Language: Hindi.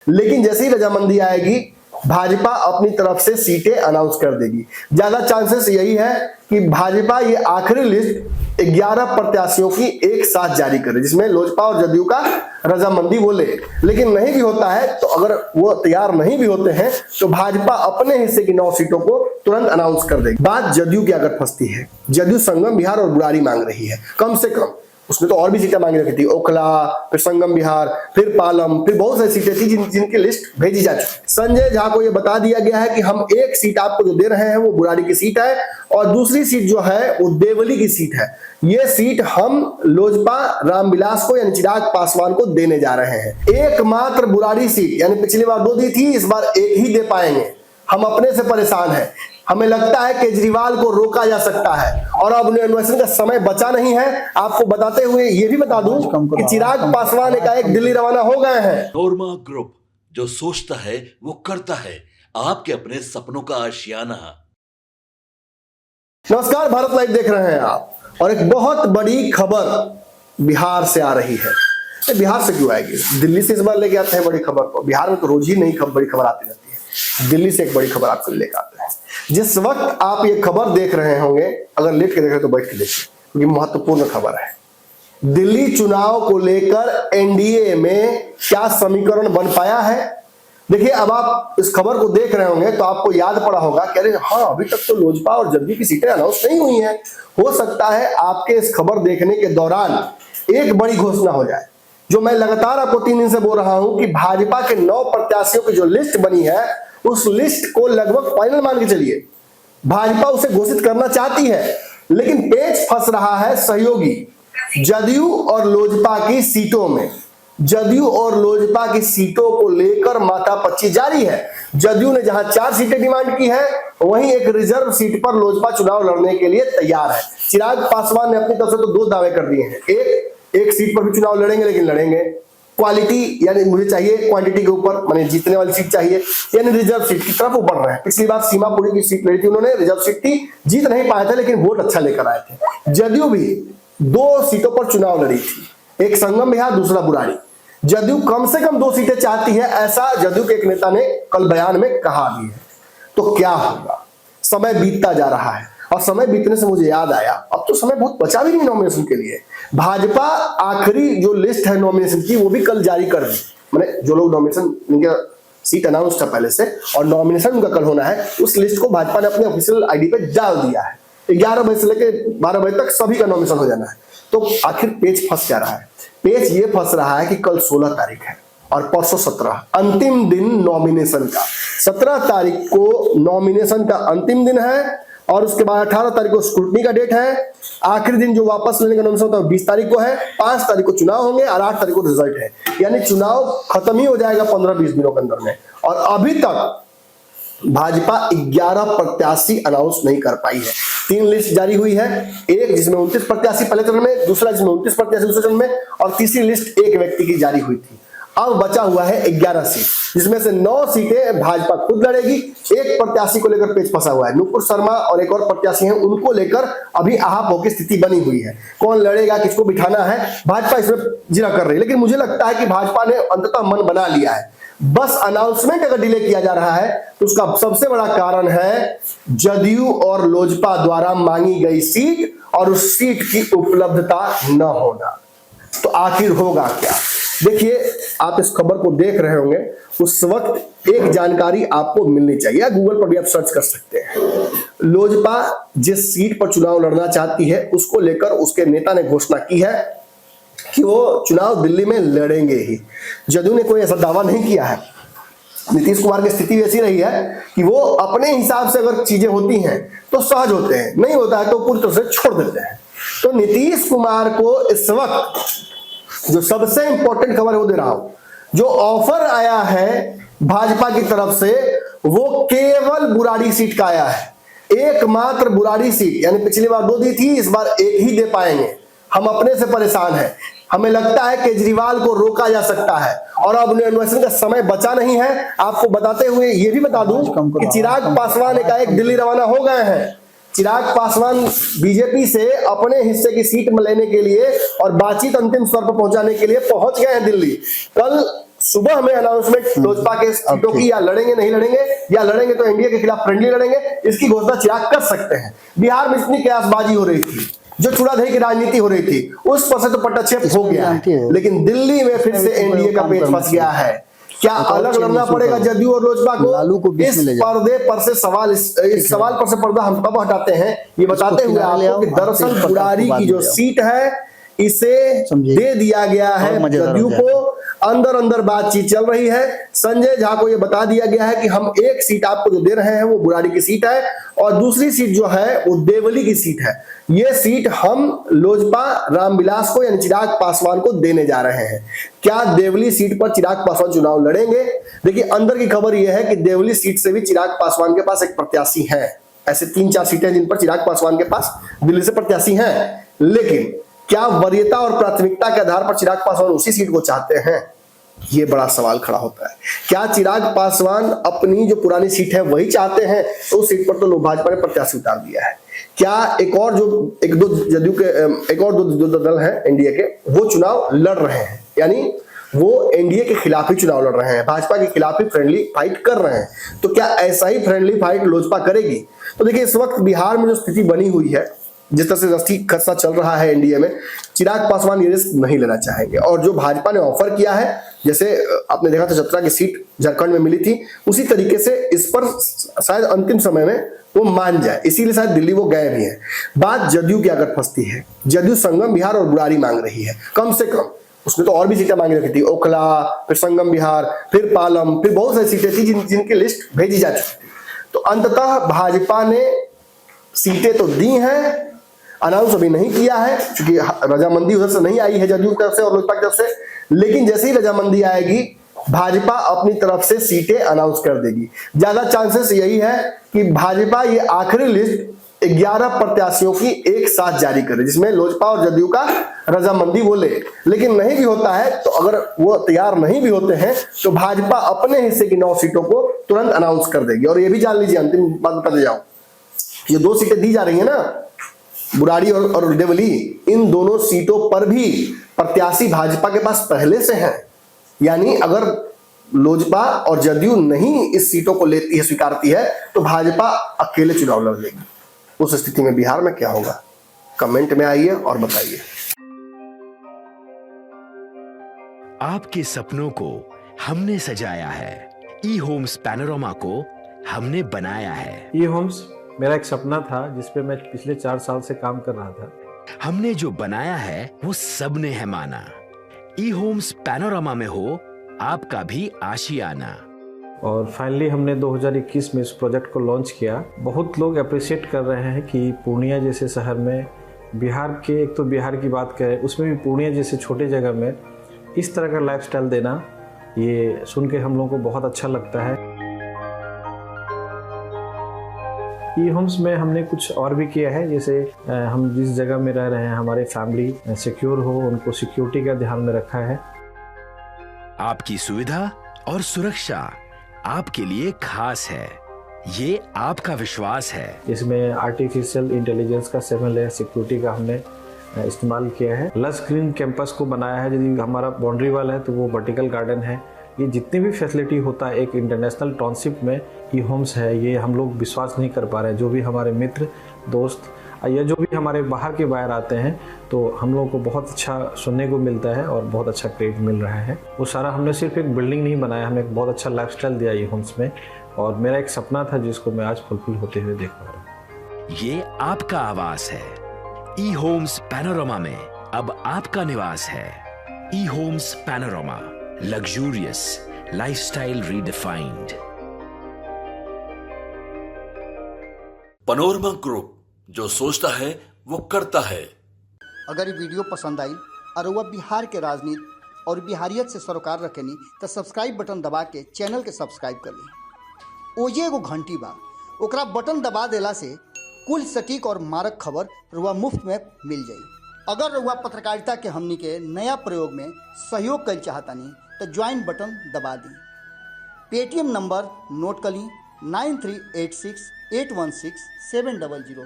लेकिन जैसे ही रजामंदी आएगी भाजपा अपनी तरफ से सीटें अनाउंस कर देगी। ज्यादा चांसेस यही है कि भाजपा ये आखिरी लिस्ट 11 प्रत्याशियों की एक साथ जारी करे, जिसमें लोजपा और जदयू का रजामंदी वो ले। लेकिन नहीं भी होता है तो अगर वो तैयार नहीं भी होते हैं तो भाजपा अपने हिस्से की 9 सीटों को तुरंत अनाउंस कर देगी। बात जदयू की अगर फंसती है, जदयू संगम बिहार और बुराड़ी मांग रही है कम से कम। उसने तो और भी सीटें मांगी रखी थी, ओखला, फिर संगम बिहार, फिर पालम, फिर बहुत सारी सीटें थी जिनकी लिस्ट भेजी जा चुकी। संजय झा को यह बता दिया गया है कि हम एक सीट आपको जो दे रहे हैं वो बुराड़ी की सीट है और दूसरी सीट जो है वो देवली की सीट है। ये सीट हम लोजपा रामविलास को यानी चिराग पासवान को देने जा रहे हैं। एकमात्र बुराड़ी सीट, यानी पिछली बार 2 दी थी, इस बार 1 ही दे पाएंगे। हम अपने से परेशान हैं। हमें लगता है केजरीवाल को रोका जा सकता है और अब अन्वेषण का समय बचा नहीं है। आपको बताते हुए ये भी बता दूं कि चिराग पासवान एकाएक दिल्ली रवाना हो गए हैं। नोरमा ग्रुप, जो सोचता है वो करता है, आपके अपने सपनों का आशियाना। नमस्कार, भारत लाइव देख रहे हैं आप। और एक बहुत बड़ी खबर बिहार से आ रही है। बिहार से क्यों आएगी? दिल्ली से इस बार लेके आते हैं बड़ी खबर को। बिहार में तो रोज ही नई बड़ी खबर आती रहती है। दिल्ली से एक बड़ी खबर आपको लेकर आते हैं। जिस वक्त आप ये खबर देख रहे होंगे, अगर लेट के देख रहे तो बैठ के देखिए, क्योंकि महत्वपूर्ण खबर है। दिल्ली चुनाव को लेकर एनडीए में क्या समीकरण बन पाया है? देखिए, अब आप इस खबर को देख रहे होंगे तो आपको याद पड़ा होगा कि अरे हाँ, अभी तक तो लोजपा और जदयू की सीटें अनाउंस नहीं हुई हैं। हो सकता है आपके इस खबर देखने के दौरान एक बड़ी घोषणा हो जाए, जो मैं लगातार आपको 3 दिन से बोल रहा हूं कि भाजपा के 9 प्रत्याशियों की जो लिस्ट बनी है, उस लिस्ट को लगभग फाइनल मान के चलिए। भाजपा उसे घोषित करना चाहती है, लेकिन पेच फंस रहा है सहयोगी जदयू और लोजपा की सीटों में। जदयू और लोजपा की सीटों को लेकर माथापच्ची जारी है। जदयू ने जहां 4 सीटें डिमांड की है, वहीं एक रिजर्व सीट पर लोजपा चुनाव लड़ने के लिए तैयार है। चिराग पासवान ने अपनी तरफ से तो 2 दावे कर दिए हैं। एक सीट पर भी चुनाव लड़ेंगे, लेकिन लड़ेंगे क्वालिटी, यानी मुझे चाहिए क्वांटिटी के ऊपर, माने जीतने वाली सीट चाहिए, यानी रिजर्व सीट की तरफ वो बढ़ रहे हैं। पिछली बार सीमापुरी की सीट लड़ी थी उन्होंने, रिजर्व सीट थी, जीत नहीं पाए थे, लेकिन वोट अच्छा लेकर आए थे। जदयू भी 2 सीटों पर चुनाव लड़ी थी, एक संगम बिहार, दूसरा बुराड़ी। जदयू कम से कम 2 सीटें चाहती है, ऐसा जदयू के एक नेता ने कल बयान में कहा भी है। तो क्या होगा? समय बीतता जा रहा है और समय बीतने से मुझे याद आया, अब तो समय बहुत बचा भी नहीं नॉमिनेशन के लिए। भाजपा आखिरी जो लिस्ट है नॉमिनेशन की, वो भी कल जारी कर दी। मैंने जो लोग नॉमिनेशन, उनका सीट अनाउंस था पहले से और नॉमिनेशन उनका कल होना है, उस लिस्ट को भाजपा ने अपने ऑफिशियल आईडी पे डाल दिया है। 11 बजे से लेकर 12 बजे तक सभी का नॉमिनेशन हो जाना है। तो आखिर पेच फंस जा रहा है। पेच ये फंस रहा है कि कल 16 तारीख है और परसों 17, अंतिम दिन नॉमिनेशन का। 17 तारीख को नॉमिनेशन का अंतिम दिन है और उसके बाद 18 तारीख को स्क्रूटनी का डेट है। आखिरी दिन जो वापस लेने का नॉमिनेशन होता है 20 तारीख को है। 5 तारीख को चुनाव होंगे और 8 तारीख को रिजल्ट है। यानी चुनाव खत्म ही हो जाएगा 15-20 दिनों के अंदर में। और अभी तक भाजपा 11 प्रत्याशी अनाउंस नहीं कर पाई है। 3 लिस्ट जारी हुई है, एक जिसमें 29 प्रत्याशी पहले चरण में, दूसरा जिसमें 29 प्रत्याशी दूसरे चरण में, और तीसरी लिस्ट एक व्यक्ति की जारी हुई थी। अब बचा हुआ है 11 सीट, जिसमें से 9 सीटें भाजपा खुद लड़ेगी। एक प्रत्याशी को लेकर पेच फंसा हुआ है, नुपुर शर्मा और एक और प्रत्याशी हैं, उनको लेकर अभी आहापोह की स्थिति बनी हुई है। कौन लड़ेगा, किसको बिठाना है, भाजपा इसमें जिरा कर रही है। लेकिन मुझे लगता है कि भाजपा ने अंततः मन बना लिया है। बस अनाउंसमेंट अगर डिले किया जा रहा है तो उसका सबसे बड़ा कारण है जदयू और लोजपा द्वारा मांगी गई सीट और उस सीट की उपलब्धता न होना। तो आखिर होगा क्या? देखिए, आप इस खबर को देख रहे होंगे, उस वक्त एक जानकारी आपको मिलनी चाहिए, गूगल पर भी आप सर्च कर सकते हैं। लोजपा जिस सीट पर चुनाव लड़ना चाहती है, उसको लेकर उसके नेता ने घोषणा की है कि वो चुनाव दिल्ली में लड़ेंगे ही। जदयू ने कोई ऐसा दावा नहीं किया है। नीतीश कुमार की स्थिति वैसी रही है कि वो अपने हिसाब से अगर चीजें होती हैं तो सहज होते हैं, नहीं होता है तो पूरी तरह से छोड़ देते हैं। तो नीतीश कुमार को इस वक्त जो सबसे इंपॉर्टेंट खबर है वो दे रहा हूं। जो ऑफर आया है भाजपा की तरफ से, वो केवल बुराड़ी सीट का आया है। एकमात्र बुराड़ी सीट, यानी पिछली बार 2 दी थी, इस बार 1 ही दे पाएंगे। हम अपने से परेशान हैं। हमें लगता है केजरीवाल को रोका जा सकता है और अब अन्वेषण का समय बचा नहीं है। आपको बताते हुए ये भी बता दूं कि चिराग पासवान एकाएक दिल्ली रवाना हो गए हैं। चिराग पासवान बीजेपी से अपने हिस्से की सीट लेने के लिए और बातचीत अंतिम स्तर पर पहुंचाने के लिए पहुंच गए हैं दिल्ली। कल सुबह हमें अनाउंसमेंट लोजपा के सीटों की, या लड़ेंगे नहीं लड़ेंगे, या लड़ेंगे तो एनडीए के खिलाफ फ्रेंडली लड़ेंगे, इसकी घोषणा चिराग कर सकते हैं। बिहार में इतनी कयासबाजी हो रही थी, जो चुड़ादही की राजनीति हो रही थी, उस पर से तो पट्टाछेप हो गया है, लेकिन दिल्ली में फिर से एनडीए का पेच फंस गया है। क्या अलग लड़ना पड़ेगा जदयू और लोजपा को? इस पर्दे पर से सवाल, इस सवाल पर से पर्दा हम कब हटाते हैं, ये बताते हुए आपको कि दरअसल बुराड़ी की जो सीट है इसे दे दिया गया है जदयू को। अंदर अंदर बातचीत चल रही है। संजय झा को यह बता दिया गया है कि हम एक सीट आपको जो दे रहे हैं वो बुराड़ी की सीट है, और दूसरी सीट जो है वो देवली की सीट है। ये सीट हम लोजपा रामविलास को यानी चिराग पासवान को देने जा रहे हैं। क्या देवली सीट पर चिराग पासवान चुनाव लड़ेंगे? देखिए, अंदर की खबर यह है कि देवली सीट से भी चिराग पासवान के पास एक प्रत्याशी है। ऐसे 3-4 सीटें जिन पर चिराग पासवान के पास दिल्ली से प्रत्याशी हैं, लेकिन क्या वरीयता और प्राथमिकता के आधार पर चिराग पासवान उसी सीट को चाहते हैं? ये बड़ा सवाल खड़ा होता है। क्या चिराग पासवान अपनी जो पुरानी सीट है वही चाहते हैं? तो उस सीट पर तो लोग भाजपा ने प्रत्याशी उतार दिया है। क्या एक दो जदयू के एक और दो दल हैं एनडीए के, वो चुनाव लड़ रहे हैं, यानी वो एनडीए के खिलाफ ही चुनाव लड़ रहे हैं, भाजपा के खिलाफ ही फ्रेंडली फाइट कर रहे हैं। तो क्या ऐसा ही फ्रेंडली फाइट लोजपा करेगी? तो देखिए, इस वक्त बिहार में जो स्थिति बनी हुई है, जिस तरह से रस्सी खस्सा चल रहा है एनडीए में, चिराग पासवान ये रिस्क नहीं लेना चाहेंगे। और जो भाजपा ने ऑफर किया है, जैसे आपने देखा था 17 की सीट झारखंड में मिली थी, उसी तरीके से इस पर शायद अंतिम समय में वो मान जाए, इसीलिए शायद दिल्ली वो गए भी हैं। बात जदयू की अगर फंसती है, जदयू संगम बिहार और बुराड़ी मांग रही है, कम से कम। उसने तो और भी सीटें मांगी रखी थी, ओखला, फिर संगम बिहार, फिर पालम, फिर बहुत सारी सीटें थी जिनकी लिस्ट भेजी जा चुकी थी। तो अंततः भाजपा ने सीटें तो दी हैं, अनाउंस अभी नहीं किया है, क्योंकि रजामंदी उधर से नहीं आई है जदयू की तरफ से और लोजपा की तरफ से। लेकिन जैसे ही रजामंदी आएगी, भाजपा अपनी तरफ से सीटें अनाउंस कर देगी। ज्यादा चांसेस यही है कि भाजपा ये आखिरी लिस्ट 11 प्रत्याशियों की एक साथ जारी करे, जिसमें लोजपा और जदयू का रजामंदी वो ले। लेकिन नहीं भी होता है, तो अगर वो तैयार नहीं भी होते हैं, तो भाजपा अपने हिस्से की 9 सीटों को तुरंत अनाउंस कर देगी। और ये भी जान लीजिए, अंतिम बात बता जाऊं, ये 2 सीटें दी जा रही है ना, बुराड़ी और देवली, इन दोनों सीटों पर भी प्रत्याशी भाजपा के पास पहले से हैं। यानी अगर लोजपा और जदयू नहीं इस सीटों को लेती है, स्वीकारती है, तो भाजपा अकेले चुनाव लड़ लेगी। उस स्थिति में बिहार में क्या होगा? कमेंट में आइए और बताइए। आपके सपनों को हमने सजाया है, ई होम्स पैनोरमा को हमने बनाया है। ई होम्स मेरा एक सपना था, जिसपे मैं पिछले 4 साल से काम कर रहा था। हमने जो बनाया है वो सबने है माना। ई होम्स पैनोरमा में हो आपका भी आशियाना। और फाइनली हमने 2021 में इस प्रोजेक्ट को लॉन्च किया। बहुत लोग अप्रिशिएट कर रहे हैं कि पूर्णिया जैसे शहर में, बिहार के, एक तो बिहार की बात करें, उसमें भी पूर्णिया जैसे छोटे जगह में इस तरह का लाइफस्टाइल देना, ये सुन के हम लोगों को बहुत अच्छा लगता है। ई होम्स में हमने कुछ और भी किया है, जैसे हम जिस जगह में रह रहे हैं, हमारे फैमिली सिक्योर हो, उनको सिक्योरिटी का ध्यान में रखा है। आपकी सुविधा और सुरक्षा आपके लिए खास है, ये आपका विश्वास है। इसमें आर्टिफिशियल इंटेलिजेंस का 7 लेयर सिक्योरिटी का हमने इस्तेमाल किया है। लस ग्रीन कैंपस को बनाया है। यदि हमारा बाउंड्री वाल है तो वो वर्टिकल गार्डन है। ये जितनी भी फैसिलिटी होता है एक इंटरनेशनल टाउनशिप में, ई होम्स है, ये हम लोग विश्वास नहीं कर पा रहे हैं। जो भी हमारे मित्र, दोस्त या जो भी हमारे बाहर के बाहर आते हैं, तो हम लोगों को बहुत अच्छा सुनने को मिलता है और बहुत अच्छा क्रेडिट मिल रहा है। वो सारा हमने सिर्फ एक बिल्डिंग नहीं बनाया, हमें एक बहुत अच्छा लाइफस्टाइल दिया ई होम्स में, और मेरा एक सपना था जिसको मैं आज फुलफिल होते हुए देख पा रहा हूँ। ये आपका आवास है। ई होम्स पैनोरमा में अब आपका निवास है। E homes panorama, luxurious lifestyle redefined. Panorama group, जो सोचता है वो करता है। अगर ये वीडियो पसंद आई और वह बिहार के राजनीति और बिहारियत से सरोकार रखेनी, तो सब्सक्राइब बटन दबा के चैनल के सब्सक्राइब कर ली। ओजे एगो घंटी बा, ओकरा बटन दबा देला से कुल सटीक और मारक खबर रुआ मुफ्त में मिल जाई। अगर रुआ पत्रकारिता के हमनी के नया प्रयोग में सहयोग कर चाहतानी, तो ज्वाइन बटन दबा दी। पेटीएम नंबर नोट कर ली 9386816700।